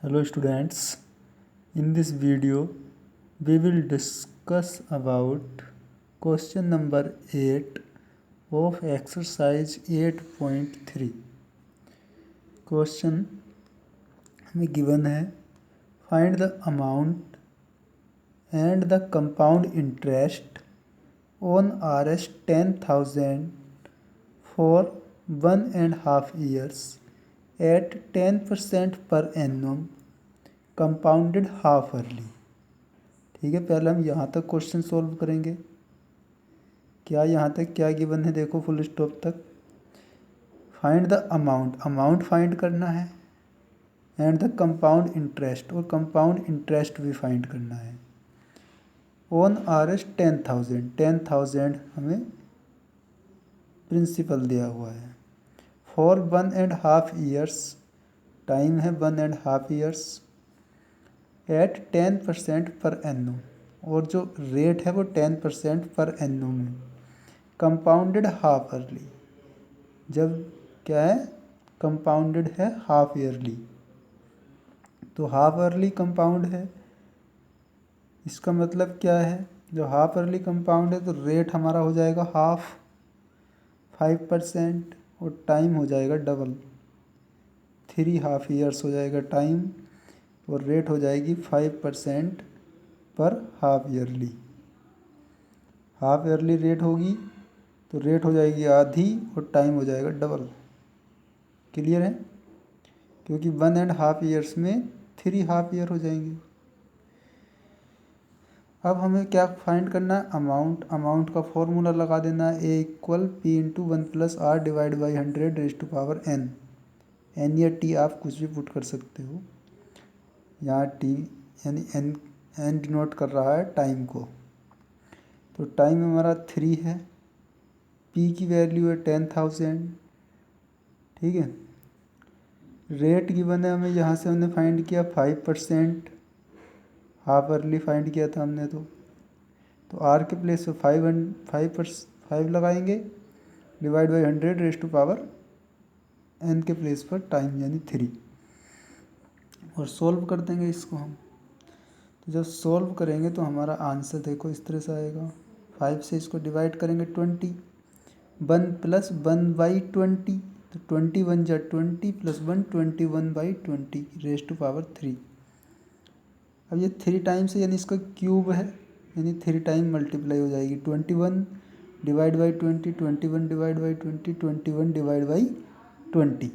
Hello students, in this video we will discuss about question number 8 of exercise 8.3. Question हमें given है find the amount and the compound interest on Rs 10,000 for 1.5 years at 10% per annum compounded half early. ठीक है, पहले हम यहाँ तक question solve करेंगे। क्या यहाँ तक क्या गिवन है, देखो फुल स्टॉप तक। Find the amount, amount find करना है, एंड द कंपाउंड इंटरेस्ट, और कंपाउंड इंटरेस्ट भी फाइंड करना है। ऑन Rs 10,000, 10,000 हमें प्रिंसिपल दिया हुआ है। फॉर 1.5 ईयर्स, टाइम है 1.5 ईयर्स, एट 10% पर एनुम, और जो रेट है वो 10% पर एनुम है। कंपाउंडेड हाफ ईयरली, जब क्या है कंपाउंडेड है हाफ ईयरली, तो हाफ ईयरली कंपाउंड है। इसका मतलब क्या है, जो हाफ ईयरली कंपाउंड है तो रेट हमारा हो जाएगा हाफ 5%, और टाइम हो जाएगा डबल, 3.5 ईयर्स हो जाएगा टाइम, और रेट हो जाएगी 5% पर half yearly. Half yearly rate होगी तो रेट हो जाएगी आधी और टाइम हो जाएगा डबल। क्लियर है, क्योंकि 1.5 ईयर्स में 3.5 ईयर हो जाएंगे। अब हमें क्या फाइंड करना है, अमाउंट। अमाउंट का फॉर्मूला लगा देना है, A = P × 1 + R divide by 100⁻n। N या टी आप कुछ भी पुट कर सकते हो। यहाँ टी यानी एन डिनोट कर रहा है टाइम को, तो टाइम हमारा 3 है। पी की वैल्यू है 10,000। ठीक है, रेट गिवन है हमें, यहाँ से हमने फाइंड किया 5%, हाफ अर्ली फाइंड किया था हमने। तो आर के प्लेस पे 5 लगाएंगे, डिवाइड बाई 100⁻n के प्लेस पर टाइम यानी 3, और सोल्व कर देंगे इसको हम। तो जब सोल्व करेंगे तो हमारा आंसर देखो इस तरह से आएगा। 5 से इसको डिवाइड करेंगे 20, 1 + 1/20, तो 21 जा 20 + 1 21/20⁻3। अब ये 3 टाइम्स है यानी इसका क्यूब है, यानी 3 टाइम मल्टीप्लाई हो जाएगी। 21 divide by 20, 21 divide by 20, 21 divide by 20।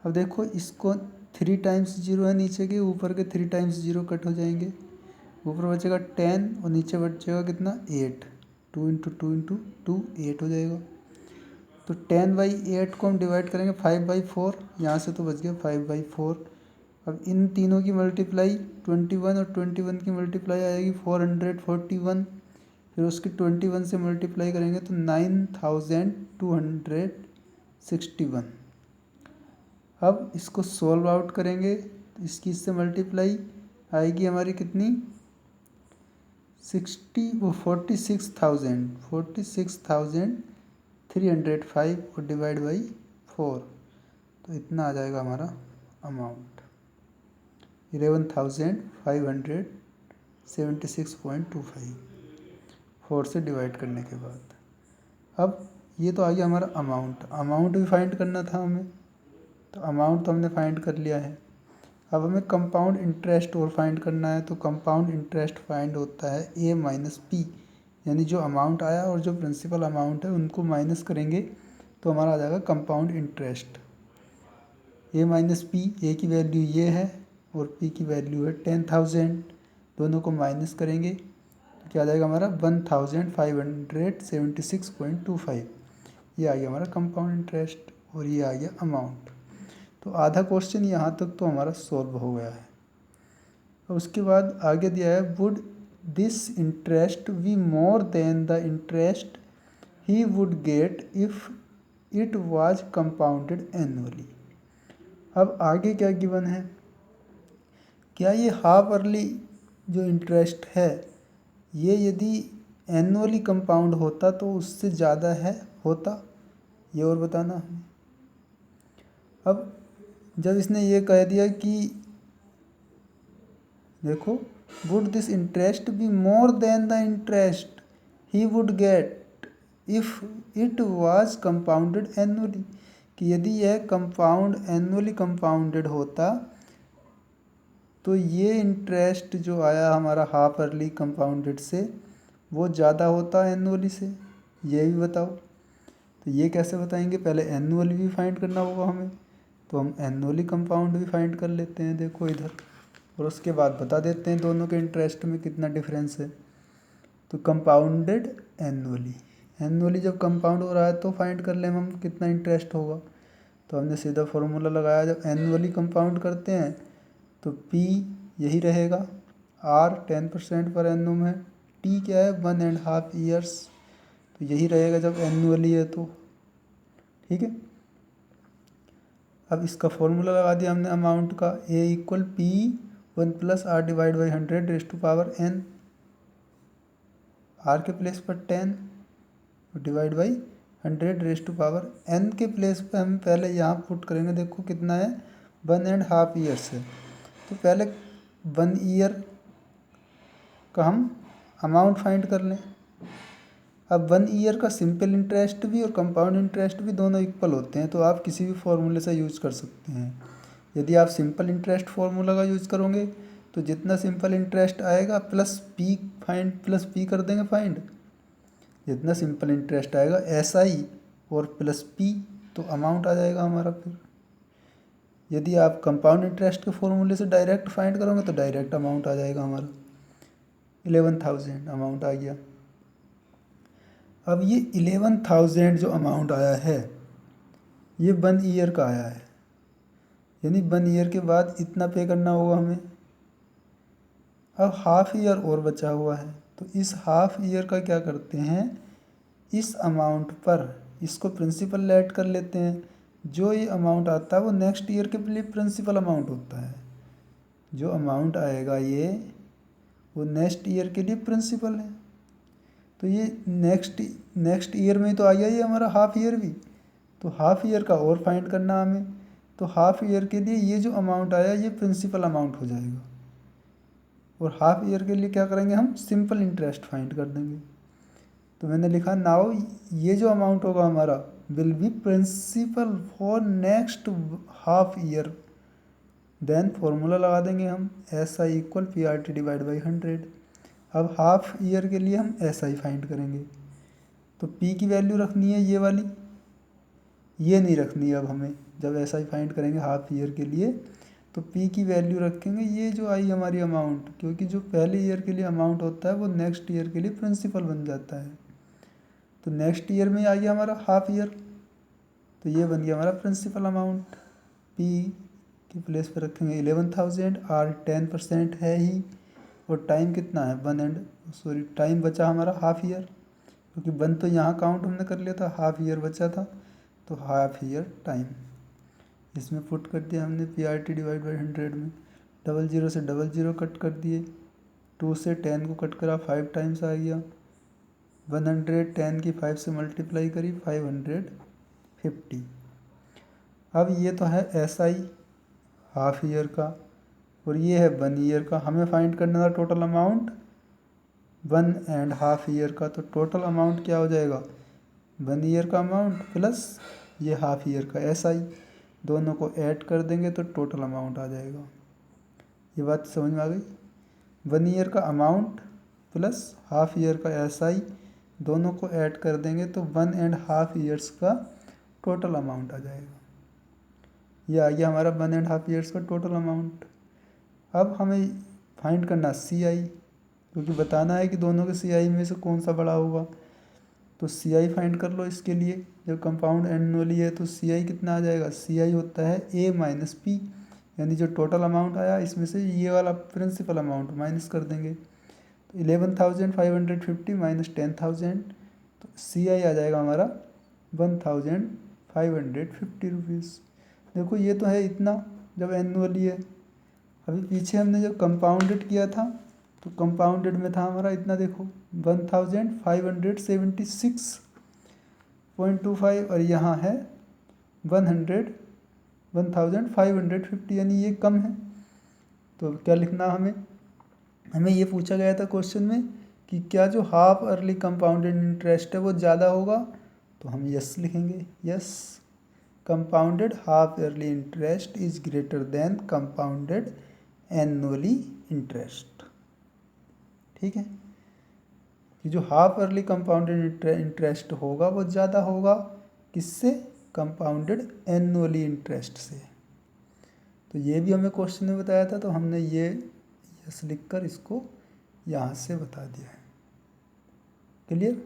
अब देखो इसको 3 टाइम्स 0 है नीचे के, ऊपर के 3 टाइम्स 0 कट हो जाएंगे, ऊपर बचेगा 10 और नीचे बचेगा कितना 8। 2 × 2 × 2 8 हो जाएगा। तो 10/8 को हम डिवाइड करेंगे 5/4, यहाँ से तो बच गया 5/4। अब इन तीनों की मल्टीप्लाई 21 और 21 की मल्टीप्लाई आएगी 441, फिर उसकी 21 से मल्टीप्लाई करेंगे तो 9,261। अब इसको सॉल्व आउट करेंगे तो इसकी इससे मल्टीप्लाई आएगी हमारी कितनी 46,305 और डिवाइड बाई 4, तो इतना आ जाएगा हमारा अमाउंट 11,576.25, 4 से डिवाइड करने के बाद। अब ये तो आ गया हमारा अमाउंट। अमाउंट भी फाइंड करना था हमें, तो अमाउंट तो हमने फाइंड कर लिया है। अब हमें कंपाउंड इंटरेस्ट और फाइंड करना है, तो कंपाउंड इंटरेस्ट फाइंड होता है A - P, यानी जो अमाउंट आया और जो प्रिंसिपल अमाउंट है उनको माइनस करेंगे तो हमारा आ जाएगा compound interest. A - P, A की वैल्यू ये है और P की वैल्यू है 10,000, दोनों को माइनस करेंगे तो क्या आ जाएगा हमारा 1,576.25। ये आ गया हमारा कंपाउंड इंटरेस्ट और ये आ गया अमाउंट। तो आधा क्वेश्चन यहाँ तक तो हमारा सॉल्व हो गया है। और उसके बाद आगे दिया है would this interest be more than the interest he would get if it was compounded annually. अब आगे क्या गिवन है, क्या ये हाफ अर्ली जो इंटरेस्ट है ये यदि एनुअली कंपाउंड होता तो उससे ज़्यादा है होता, ये और बताना हमें। अब जब इसने ये कह दिया कि देखो, would this interest be more than the interest he would get if it was compounded annually, कि यदि यह कंपाउंड एनुअली कंपाउंडेड होता तो ये इंटरेस्ट जो आया हमारा हाफ अर्ली कंपाउंडेड से वो ज़्यादा होता एनुअली से। ये भी बताओ। तो ये कैसे बताएंगे, पहले एनुअली भी फाइंड करना होगा हमें, तो हम एनुअली कंपाउंड भी फाइंड कर लेते हैं, देखो इधर, और उसके बाद बता देते हैं दोनों के इंटरेस्ट में कितना डिफरेंस है। तो कंपाउंडेड एनुअली, एनुअली जब कंपाउंड हो रहा है तो फाइंड कर लें हम कितना इंटरेस्ट होगा। तो हमने सीधा फॉर्मूला लगाया, जब एनुअली कंपाउंड करते हैं तो P यही रहेगा, R 10% पर एनुम है, T क्या है 1.5 ईयर्स, तो यही रहेगा जब एनुअली है तो। ठीक है, अब इसका फॉर्मूला लगा दिया हमने अमाउंट का, A equal P1 + R divide by 100 raise to power n, R के प्लेस पर 10 divide by 100 raise to power n के प्लेस पे हम पहले यहाँ पुट करेंगे, देखो कितना है 1.5 ईयर्स है, तो पहले 1 ईयर का हम अमाउंट फाइंड कर लें। अब 1 ईयर का सिंपल इंटरेस्ट भी और कंपाउंड इंटरेस्ट भी दोनों इक्वल होते हैं, तो आप किसी भी फॉर्मूले से यूज़ कर सकते हैं। यदि आप सिंपल इंटरेस्ट फार्मूला का यूज़ करोगे तो जितना सिंपल इंटरेस्ट आएगा प्लस पी कर देंगे फाइंड, जितना सिंपल इंटरेस्ट आएगा SI और प्लस P, तो अमाउंट आ जाएगा हमारा। फिर यदि आप कंपाउंड इंटरेस्ट के फॉर्मूले से डायरेक्ट फाइंड करोगे तो डायरेक्ट अमाउंट आ जाएगा हमारा, 11,000 अमाउंट आ गया। अब ये 11,000 जो अमाउंट आया है ये 1 ईयर का आया है, यानी 1 ईयर के बाद इतना पे करना होगा हमें। अब हाफ ईयर और बचा हुआ है, तो इस हाफ ईयर का क्या करते हैं, इस अमाउंट पर इसको प्रिंसिपल ऐड कर लेते हैं, जो ये अमाउंट आता है वो नेक्स्ट ईयर के लिए प्रिंसिपल अमाउंट होता है, जो अमाउंट आएगा ये वो नेक्स्ट ईयर के लिए प्रिंसिपल है। तो ये नेक्स्ट ईयर में तो आ गया ये हमारा हाफ ईयर भी, तो हाफ ईयर का और फाइंड करना हमें, तो हाफ ईयर के लिए ये जो अमाउंट आया ये प्रिंसिपल अमाउंट हो जाएगा, और हाफ ईयर के लिए क्या करेंगे हम सिंपल इंटरेस्ट फाइंड कर देंगे। तो मैंने लिखा नाउ ये जो अमाउंट होगा हमारा will be principal for next half year, then formula लगा देंगे हम SI equal PRT divide by 100। अब हाफ ईयर के लिए हम SI फाइंड करेंगे, तो P की वैल्यू रखनी है ये वाली, ये नहीं रखनी है। अब हमें जब SI फाइंड करेंगे हाफ ईयर के लिए तो P की वैल्यू रखेंगे ये जो आई हमारी अमाउंट, क्योंकि जो पहले ईयर के लिए अमाउंट होता है वो नेक्स्ट ईयर के लिए प्रिंसिपल बन जाता है। तो नेक्स्ट ईयर में आ गया हमारा हाफ ईयर, तो ये बन गया हमारा प्रिंसिपल अमाउंट। P की प्लेस पर रखेंगे 11,000, R 10% है ही, और टाइम कितना है टाइम बचा हमारा हाफ ईयर, क्योंकि 1 तो यहाँ काउंट हमने कर लिया था, हाफ ईयर बचा था, तो हाफ ईयर टाइम इसमें पुट कर दिया हमने PRT डिवाइड बाई 100 में, 00 से 00 कट कर दिए, 2 से 10 को कट करा 5 टाइम्स आ गया, 110 की 5 से मल्टीप्लाई करी 550। अब ये तो है SI हाफ ईयर का, और ये है 1 ईयर का। हमें फाइंड करना था टोटल अमाउंट 1.5 ईयर का, तो टोटल अमाउंट क्या हो जाएगा 1 ईयर का अमाउंट प्लस ये हाफ ईयर का SI, दोनों को ऐड कर देंगे तो टोटल अमाउंट आ जाएगा। ये बात समझ में आ गई, 1 ईयर का अमाउंट प्लस हाफ ईयर का SI दोनों को ऐड कर देंगे तो 1.5 ईयर्स का टोटल अमाउंट आ जाएगा। ये आ गया हमारा 1.5 ईयर्स का टोटल अमाउंट। अब हमें फाइंड करना CI, क्योंकि बताना है कि दोनों के CI में से कौन सा बड़ा होगा, तो CI फाइंड कर लो इसके लिए। जब कंपाउंड एनुअली है तो CI कितना आ जाएगा, CI होता है A माइनस P, यानी जो टोटल अमाउंट आया इसमें से ये वाला प्रिंसिपल अमाउंट माइनस कर देंगे, तो 11,550 माइनस 10,000, तो CI आ जाएगा हमारा 1,550 रुपीज़। देखो ये तो है इतना जब एनुअली है। अभी पीछे हमने जब कंपाउंडेड किया था तो कंपाउंडेड में था हमारा इतना, देखो 1,576.25, और यहाँ है 1,550, यानी ये कम है। तो क्या लिखना हमें हमें ये पूछा गया था क्वेश्चन में कि क्या जो हाफ अर्ली कंपाउंडेड इंटरेस्ट है वो ज़्यादा होगा, तो हम यस लिखेंगे। Yes, compounded half yearly interest is greater than compounded annually interest. ठीक है, कि जो हाफ अर्ली कंपाउंडेड इंटरेस्ट होगा वो ज़्यादा होगा किससे, कंपाउंडेड एनुअली इंटरेस्ट से। तो ये भी हमें क्वेश्चन में बताया था, तो हमने ये यस लिखकर इसको यहाँ से बता दिया है। क्लियर।